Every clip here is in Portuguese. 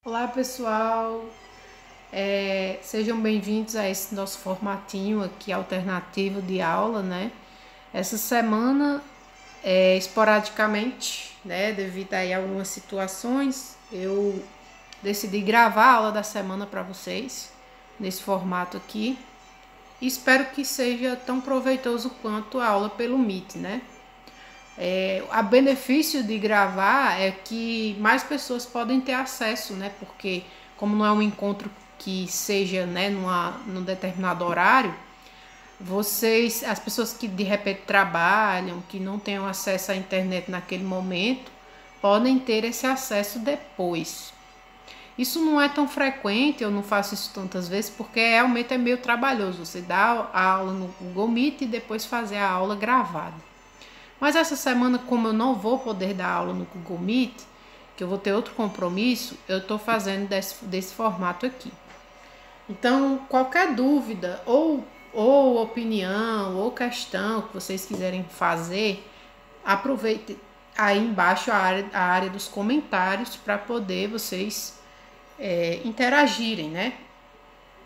Olá pessoal, sejam bem-vindos a esse nosso formatinho aqui alternativo de aula, né? Essa semana, esporadicamente, né, devido aí a algumas situações, eu decidi gravar a aula da semana para vocês, nesse formato aqui. E espero que seja tão proveitoso quanto a aula pelo Meet, né? A benefício de gravar é que mais pessoas podem ter acesso, né? Porque como não é um encontro que seja, né, num determinado horário, as pessoas que de repente trabalham, que não tenham acesso à internet naquele momento, podem ter esse acesso depois. Isso não é tão frequente, eu não faço isso tantas vezes, porque realmente é meio trabalhoso. Você dá a aula no Google Meet e depois fazer a aula gravada. Mas essa semana, como eu não vou poder dar aula no Google Meet, que eu vou ter outro compromisso, eu estou fazendo desse formato aqui. Então, qualquer dúvida ou opinião ou questão que vocês quiserem fazer, aproveite aí embaixo a área dos comentários para poder vocês interagirem, né?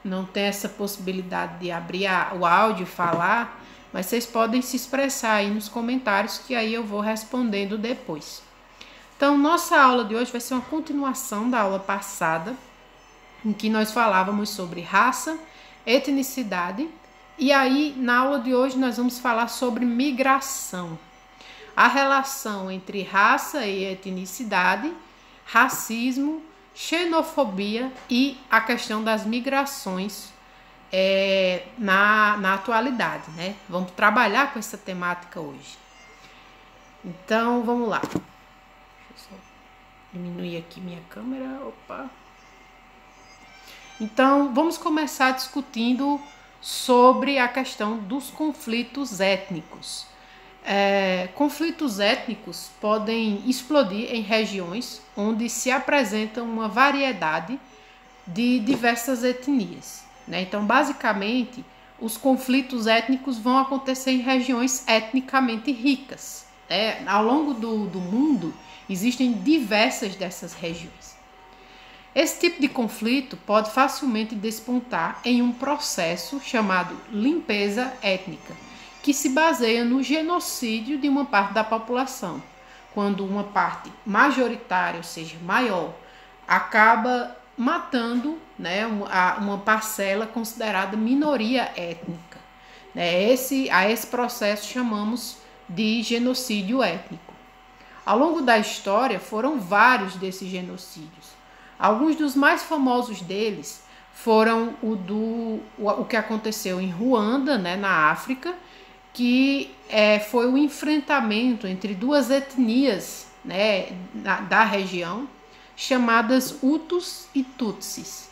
Não tem essa possibilidade de abrir o áudio e falar, mas vocês podem se expressar aí nos comentários que aí eu vou respondendo depois. Então, nossa aula de hoje vai ser uma continuação da aula passada, em que nós falávamos sobre raça, etnicidade, e aí na aula de hoje nós vamos falar sobre migração. A relação entre raça e etnicidade, racismo, xenofobia e a questão das migrações na atualidade, né? Vamos trabalhar com essa temática hoje. Então, vamos lá. Deixa eu só diminuir aqui minha câmera. Opa! Então, vamos começar discutindo sobre a questão dos conflitos étnicos. Conflitos étnicos podem explodir em regiões onde se apresenta uma variedade de diversas etnias, né? Então, basicamente, os conflitos étnicos vão acontecer em regiões etnicamente ricas, né? Ao longo do mundo, existem diversas dessas regiões. Esse tipo de conflito pode facilmente despontar em um processo chamado limpeza étnica, que se baseia no genocídio de uma parte da população, quando uma parte majoritária, ou seja, maior, acaba matando, né, uma parcela considerada minoria étnica. A esse processo chamamos de genocídio étnico. Ao longo da história foram vários desses genocídios. Alguns dos mais famosos deles foram o que aconteceu em Ruanda, né, na África, que foi o enfrentamento entre duas etnias, né, da região, chamadas Hutus e Tutsis.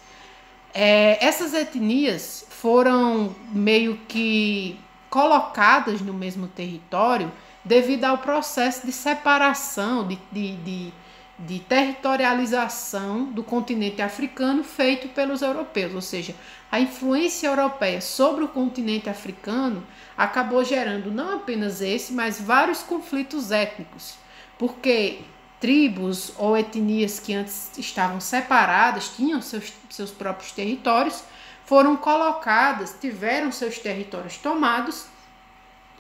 Essas etnias foram meio que colocadas no mesmo território devido ao processo de separação, de territorialização do continente africano feito pelos europeus, ou seja, a influência europeia sobre o continente africano acabou gerando não apenas esse, mas vários conflitos étnicos, porque tribos ou etnias que antes estavam separadas, tinham seus próprios territórios, foram colocadas, tiveram seus territórios tomados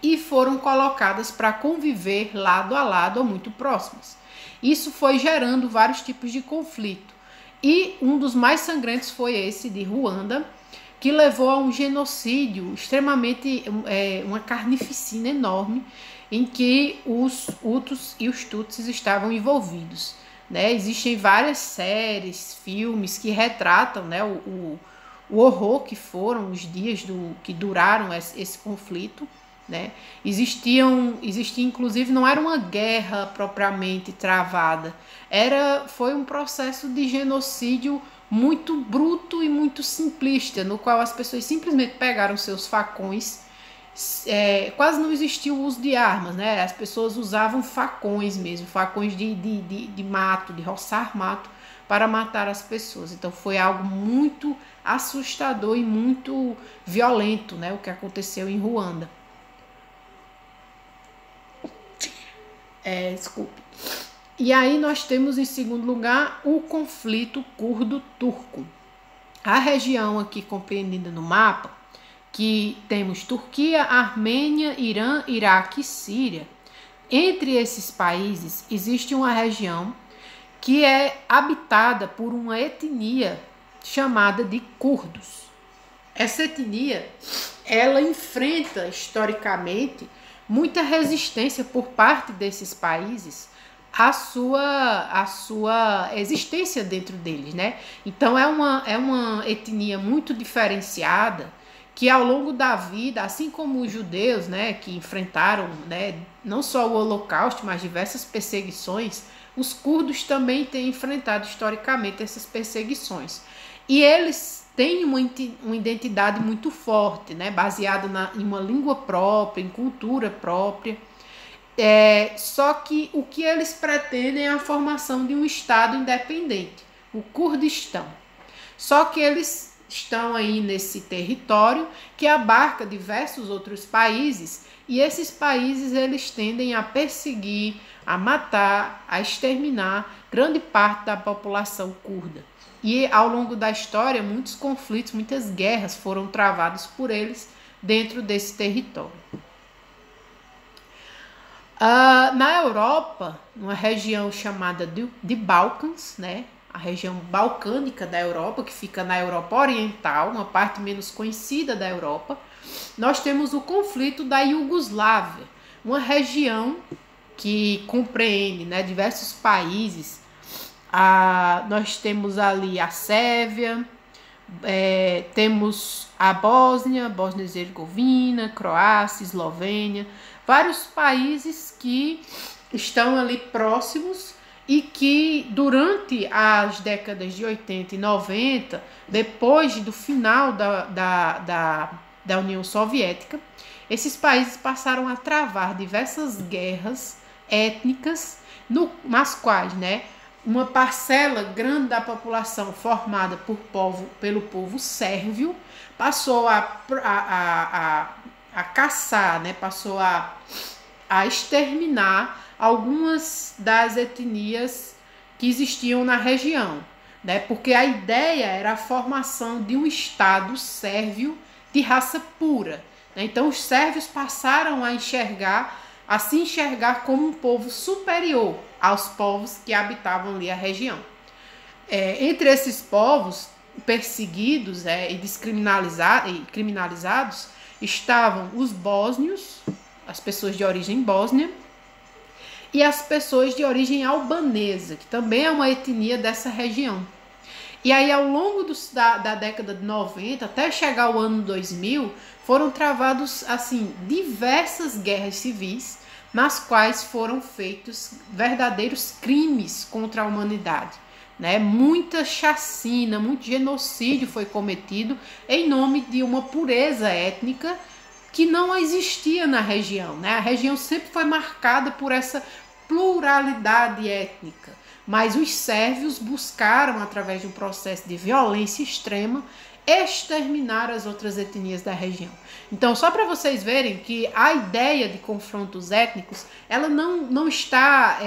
e foram colocadas para conviver lado a lado ou muito próximas. Isso foi gerando vários tipos de conflito. E um dos mais sangrentos foi esse de Ruanda, que levou a um genocídio extremamente, uma carnificina enorme, em que os Hutus e os Tutsis estavam envolvidos, né? Existem várias séries, filmes que retratam, né, o horror que foram os dias que duraram esse conflito, né? Existia inclusive, não era uma guerra propriamente travada, foi um processo de genocídio muito bruto e muito simplista, no qual as pessoas simplesmente pegaram seus facões. Quase não existia o uso de armas, né? As pessoas usavam facões mesmo, facões de mato, de roçar mato, para matar as pessoas. Então foi algo muito assustador e muito violento, né, o que aconteceu em Ruanda. Desculpe. E aí nós temos em segundo lugar o conflito curdo-turco. A região aqui compreendida no mapa, que temos Turquia, Armênia, Irã, Iraque e Síria. Entre esses países existe uma região que é habitada por uma etnia chamada de curdos. Essa etnia, ela enfrenta historicamente muita resistência por parte desses países à sua existência dentro deles, né? Então é uma etnia muito diferenciada que ao longo da vida, assim como os judeus, né, que enfrentaram, né, não só o Holocausto, mas diversas perseguições, os curdos também têm enfrentado historicamente essas perseguições. E eles têm uma identidade muito forte, né, baseada em uma língua própria, em cultura própria. Só que o que eles pretendem é a formação de um Estado independente, o Kurdistão. Só que eles estão aí nesse território que abarca diversos outros países, e esses países eles tendem a perseguir, a matar, a exterminar grande parte da população curda. E ao longo da história, muitos conflitos, muitas guerras foram travados por eles dentro desse território. Na Europa, numa região chamada de Balcãs, né? A região balcânica da Europa, que fica na Europa Oriental, uma parte menos conhecida da Europa, nós temos o conflito da Iugoslávia, uma região que compreende, né, diversos países. Nós temos ali a Sérvia, temos a Bósnia e Herzegovina, Croácia, Eslovênia, vários países que estão ali próximos e que durante as décadas de 80 e 90, depois do final da União Soviética, esses países passaram a travar diversas guerras étnicas, nas quais, né, uma parcela grande da população formada pelo povo sérvio passou a caçar, né, passou a exterminar algumas das etnias que existiam na região, né? Porque a ideia era a formação de um Estado sérvio de raça pura, né? Então os sérvios passaram a se enxergar como um povo superior aos povos que habitavam ali a região. Entre esses povos perseguidos e criminalizados estavam os bósnios, as pessoas de origem bósnia, e as pessoas de origem albanesa, que também é uma etnia dessa região. E aí, ao longo da década de 90, até chegar ao ano 2000, foram travados, assim, diversas guerras civis, nas quais foram feitos verdadeiros crimes contra a humanidade, né? Muita chacina, muito genocídio foi cometido em nome de uma pureza étnica que não existia na região, né? A região sempre foi marcada por essa pluralidade étnica, mas os sérvios buscaram, através de um processo de violência extrema, exterminar as outras etnias da região. Então, só para vocês verem que a ideia de confrontos étnicos, ela não está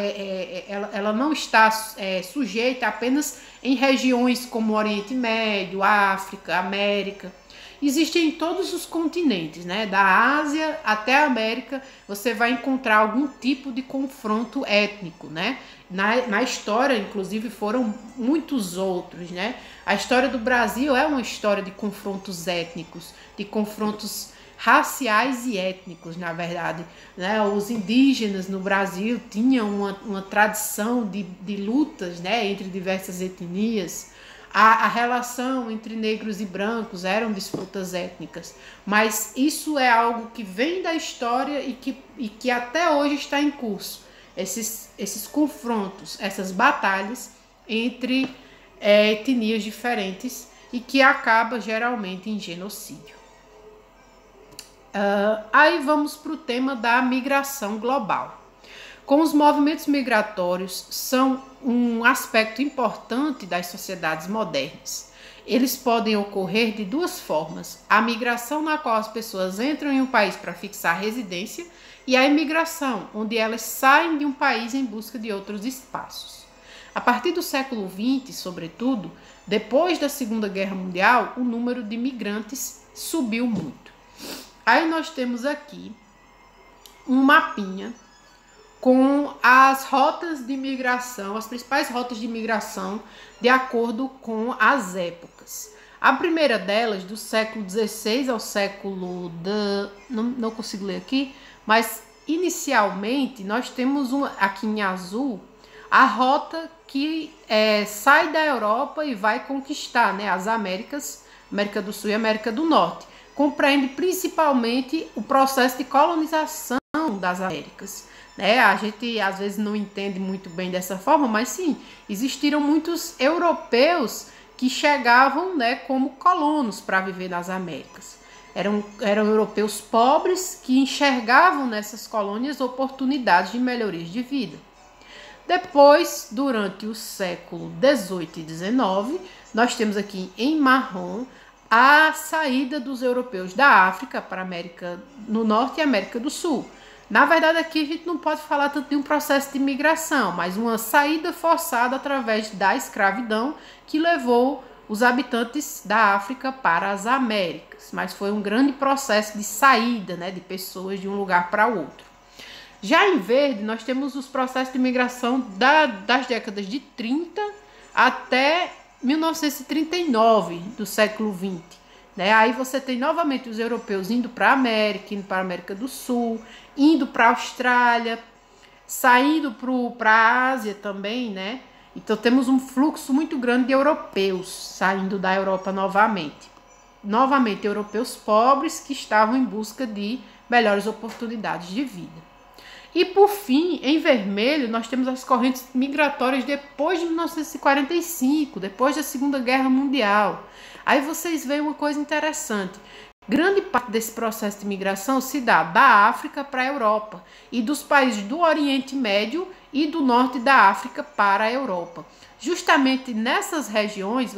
sujeita apenas em regiões como o Oriente Médio, África, América. Existe em todos os continentes, né? Da Ásia até a América, você vai encontrar algum tipo de confronto étnico, né? Na história, inclusive, foram muitos outros, né? A história do Brasil é uma história de confrontos étnicos, de confrontos raciais e étnicos, na verdade, né? Os indígenas no Brasil tinham uma tradição de lutas, né, entre diversas etnias. A relação entre negros e brancos eram disputas étnicas, mas isso é algo que vem da história e que até hoje está em curso. Esses confrontos, essas batalhas entre etnias diferentes e que acaba geralmente em genocídio. Aí vamos para o tema da migração global. Com os movimentos migratórios são um aspecto importante das sociedades modernas. eles podem ocorrer de duas formas: a migração, na qual as pessoas entram em um país para fixar residência, e a imigração, onde elas saem de um país em busca de outros espaços. A partir do século XX, sobretudo, depois da Segunda Guerra Mundial, o número de migrantes subiu muito. Aí nós temos aqui um mapinha com as rotas de migração, as principais rotas de migração de acordo com as épocas. A primeira delas, do século XVI ao século... Não consigo ler aqui, mas inicialmente nós temos aqui em azul a rota que sai da Europa e vai conquistar, né, as Américas, América do Sul e América do Norte. Compreende principalmente o processo de colonização das Américas. A gente às vezes não entende muito bem dessa forma, mas sim, existiram muitos europeus que chegavam, né, como colonos para viver nas Américas. Eram europeus pobres que enxergavam nessas colônias oportunidades de melhorias de vida. Depois, durante o século XVIII e XIX, nós temos aqui em marrom a saída dos europeus da África para a América do Norte e América do Sul. Na verdade, aqui a gente não pode falar tanto de um processo de migração, mas uma saída forçada através da escravidão que levou os habitantes da África para as Américas. Mas foi um grande processo de saída, né, de pessoas de um lugar para outro. Já em verde, nós temos os processos de migração das décadas de 30 até 1939 do século XX. Aí você tem novamente os europeus indo para a América, indo para a América do Sul, indo para a Austrália, saindo para a Ásia também, né? Então temos um fluxo muito grande de europeus saindo da Europa novamente. Novamente, europeus pobres que estavam em busca de melhores oportunidades de vida. E por fim, em vermelho, nós temos as correntes migratórias depois de 1945, depois da Segunda Guerra Mundial. Aí vocês veem uma coisa interessante. Grande parte desse processo de migração se dá da África para a Europa e dos países do Oriente Médio e do Norte da África para a Europa. Justamente nessas regiões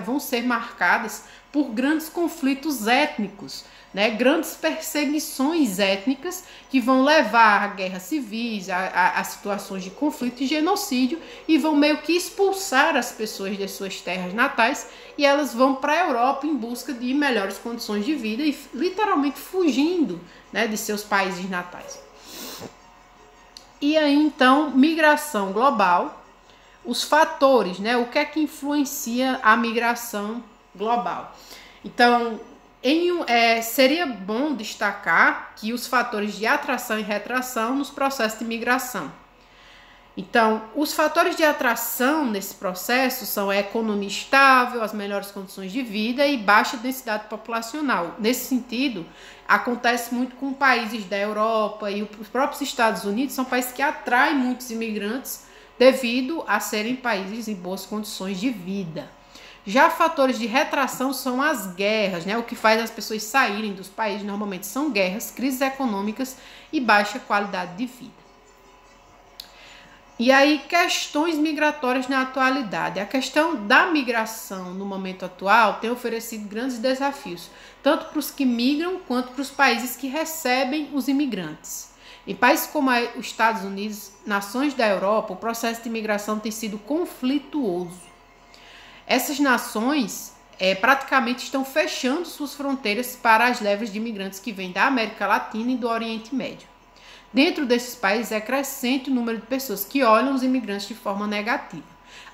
vão ser marcadas por grandes conflitos étnicos, né? Grandes perseguições étnicas que vão levar a guerras civis, a situações de conflito e genocídio, e vão meio que expulsar as pessoas de suas terras natais, e elas vão para a Europa em busca de melhores condições de vida e literalmente fugindo, né, de seus países natais. E aí então, migração global, os fatores, né, o que é que influencia a migração global? Então, seria bom destacar que os fatores de atração e retração nos processos de migração. Então, os fatores de atração nesse processo são a economia estável, as melhores condições de vida e baixa densidade populacional. Nesse sentido, acontece muito com países da Europa e os próprios Estados Unidos são países que atraem muitos imigrantes devido a serem países em boas condições de vida. Já fatores de retração são as guerras, né? O que faz as pessoas saírem dos países normalmente são guerras, crises econômicas e baixa qualidade de vida. E aí, questões migratórias na atualidade. A questão da migração no momento atual tem oferecido grandes desafios, tanto para os que migram quanto para os países que recebem os imigrantes. Em países como os Estados Unidos, nações da Europa, o processo de migração tem sido conflituoso. Essas nações praticamente estão fechando suas fronteiras para as levas de imigrantes que vêm da América Latina e do Oriente Médio. Dentro desses países é crescente o número de pessoas que olham os imigrantes de forma negativa.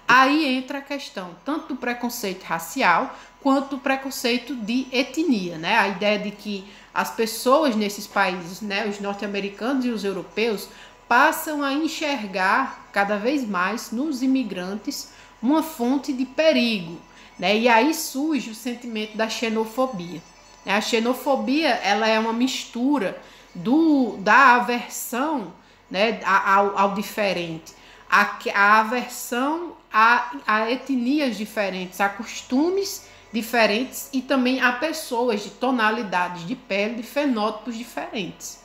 Aí entra a questão tanto do preconceito racial quanto do preconceito de etnia, né? A ideia de que as pessoas nesses países, né, os norte-americanos e os europeus, passam a enxergar cada vez mais nos imigrantes uma fonte de perigo, né? E aí surge o sentimento da xenofobia. A xenofobia, ela é uma mistura da aversão, né, ao diferente, a aversão a etnias diferentes, a costumes diferentes e também a pessoas de tonalidades de pele, de fenótipos diferentes.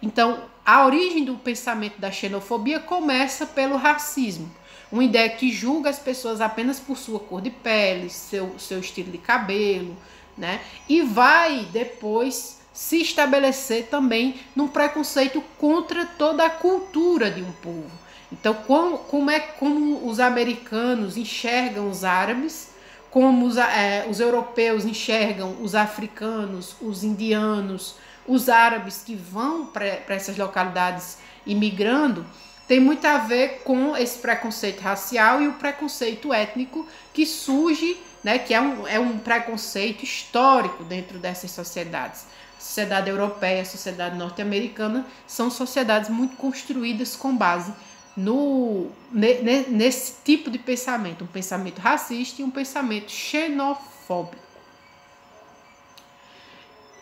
Então, a origem do pensamento da xenofobia começa pelo racismo, uma ideia que julga as pessoas apenas por sua cor de pele, seu estilo de cabelo, né? E vai depois se estabelecer também num preconceito contra toda a cultura de um povo. Então, como os americanos enxergam os árabes, como os europeus enxergam os africanos, os indianos, os árabes que vão para essas localidades imigrando, tem muito a ver com esse preconceito racial e o preconceito étnico que surge, né, que é um preconceito histórico dentro dessas sociedades. A sociedade europeia, a sociedade norte-americana são sociedades muito construídas com base nesse tipo de pensamento, um pensamento racista e um pensamento xenofóbico.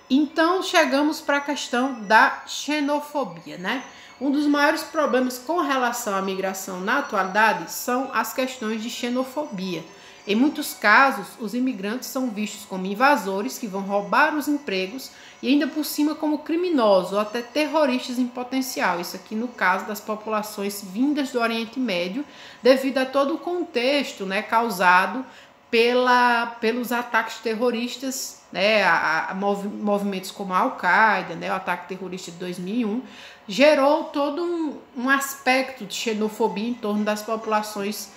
Então chegamos para a questão da xenofobia, né? Um dos maiores problemas com relação à migração na atualidade são as questões de xenofobia. Em muitos casos, os imigrantes são vistos como invasores que vão roubar os empregos e ainda por cima como criminosos ou até terroristas em potencial. Isso aqui no caso das populações vindas do Oriente Médio, devido a todo o contexto, né, causado pelos ataques terroristas, né, a movimentos como a Al-Qaeda, né, o ataque terrorista de 2001, gerou todo um aspecto de xenofobia em torno das populações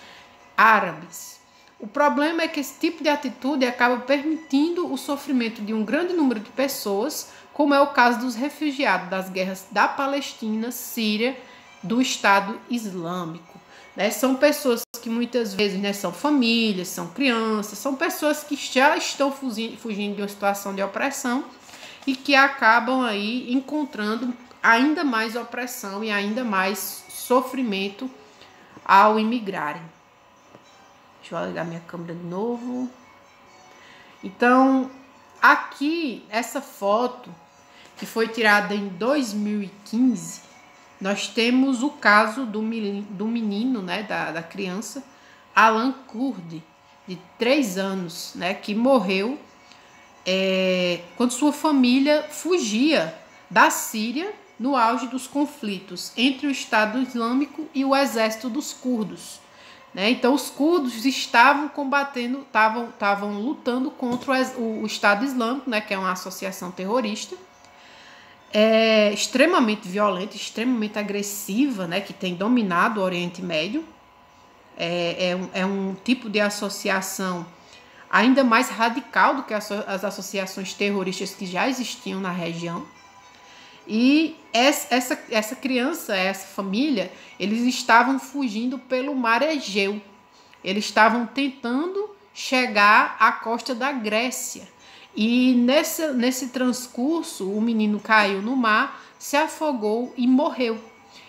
árabes. O problema é que esse tipo de atitude acaba permitindo o sofrimento de um grande número de pessoas, como é o caso dos refugiados das guerras da Palestina, Síria, do Estado Islâmico. Né? São pessoas que muitas vezes, né, são famílias, são crianças, são pessoas que já estão fugindo de uma situação de opressão e que acabam aí encontrando ainda mais opressão e ainda mais sofrimento ao imigrarem. Deixa eu ligar minha câmera de novo. Então, aqui, essa foto que foi tirada em 2015, nós temos o caso do menino, né, da criança, Alan Kurdi, de 3 anos, né, que morreu quando sua família fugia da Síria no auge dos conflitos entre o Estado Islâmico e o exército dos curdos. Então, os curdos estavam combatendo, estavam lutando contra o Estado Islâmico, né, que é uma associação terrorista, extremamente violenta, extremamente agressiva, né, que tem dominado o Oriente Médio. É um tipo de associação ainda mais radical do que as associações terroristas que já existiam na região. E essa criança, essa família, eles estavam fugindo pelo mar Egeu. Eles estavam tentando chegar à costa da Grécia. E nesse transcurso, o menino caiu no mar, se afogou e morreu.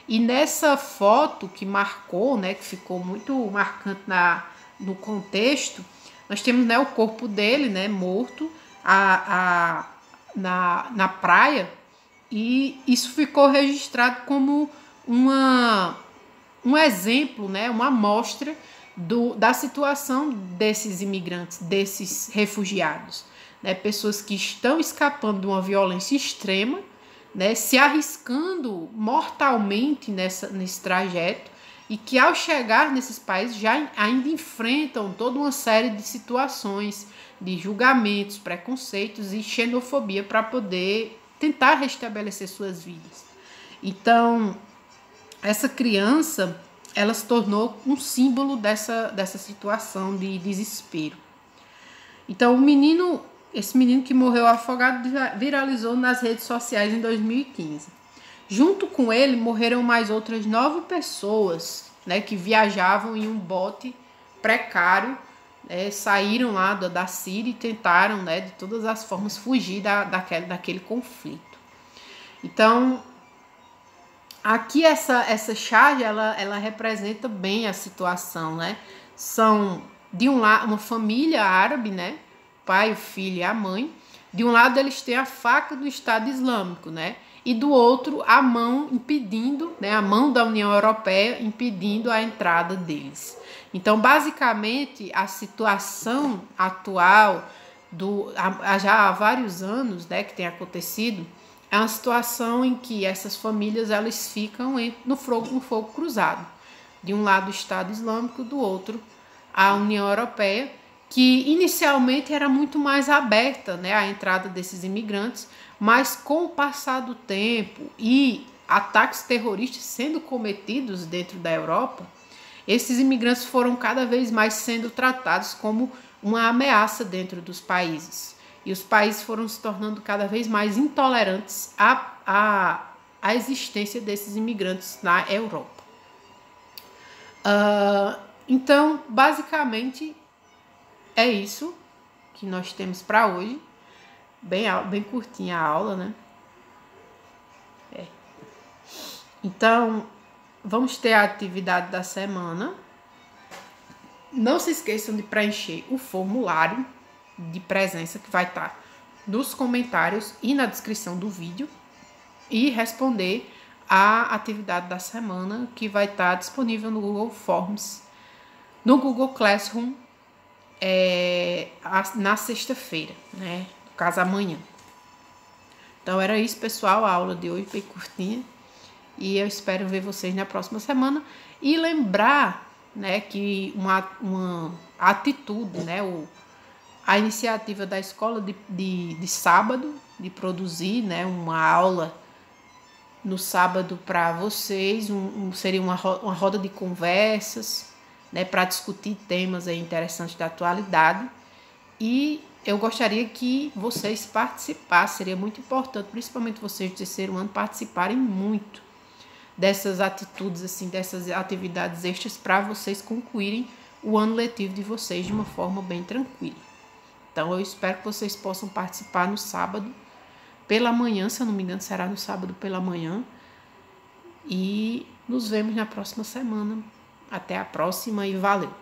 E nessa foto que marcou, né, que ficou muito marcante no contexto, nós temos, né, o corpo dele, né, morto na praia. E isso ficou registrado como um exemplo, né, uma amostra da situação desses imigrantes, desses refugiados. Né, pessoas que estão escapando de uma violência extrema, né, se arriscando mortalmente nesse trajeto e que ao chegar nesses países já ainda enfrentam toda uma série de situações, de julgamentos, preconceitos e xenofobia para poder tentar restabelecer suas vidas. Então, essa criança, ela se tornou um símbolo dessa situação de desespero. Então, esse menino que morreu afogado viralizou nas redes sociais em 2015. Junto com ele, morreram mais outras 9 pessoas, né, que viajavam em um bote precário, saíram lá da Síria e tentaram, né, de todas as formas fugir daquele conflito. Então, aqui essa charge, ela representa bem a situação, né? São, de um lado, uma família árabe, né? O pai, o filho e a mãe. De um lado, eles têm a faca do Estado Islâmico, né? E do outro, a mão impedindo, né? A mão da União Europeia impedindo a entrada deles. Então, basicamente, a situação atual, já há vários anos, né, que tem acontecido, é uma situação em que essas famílias elas ficam no fogo cruzado. De um lado o Estado Islâmico, do outro a União Europeia, que inicialmente era muito mais aberta, né, à entrada desses imigrantes, mas com o passar do tempo e ataques terroristas sendo cometidos dentro da Europa, esses imigrantes foram cada vez mais sendo tratados como uma ameaça dentro dos países. E os países foram se tornando cada vez mais intolerantes à existência desses imigrantes na Europa. Então, basicamente, é isso que nós temos para hoje. Bem curtinha a aula, né? Então, vamos ter a atividade da semana. Não se esqueçam de preencher o formulário de presença que vai estar nos comentários e na descrição do vídeo e responder a atividade da semana que vai estar disponível no Google Forms, no Google Classroom, na sexta-feira, né? No caso, amanhã. Então, era isso, pessoal. A aula de hoje bem curtinha. E eu espero ver vocês na próxima semana. E lembrar, né, que uma atitude, né, a iniciativa da escola de sábado, de produzir, né, uma aula no sábado para vocês, seria uma roda de conversas, né, para discutir temas aí interessantes da atualidade. E eu gostaria que vocês participassem, seria muito importante, principalmente vocês do terceiro ano, participarem muito dessas atitudes, assim, dessas atividades extras para vocês concluírem o ano letivo de vocês de uma forma bem tranquila. Então, eu espero que vocês possam participar no sábado pela manhã, se eu não me engano, será no sábado pela manhã. E nos vemos na próxima semana. Até a próxima e valeu!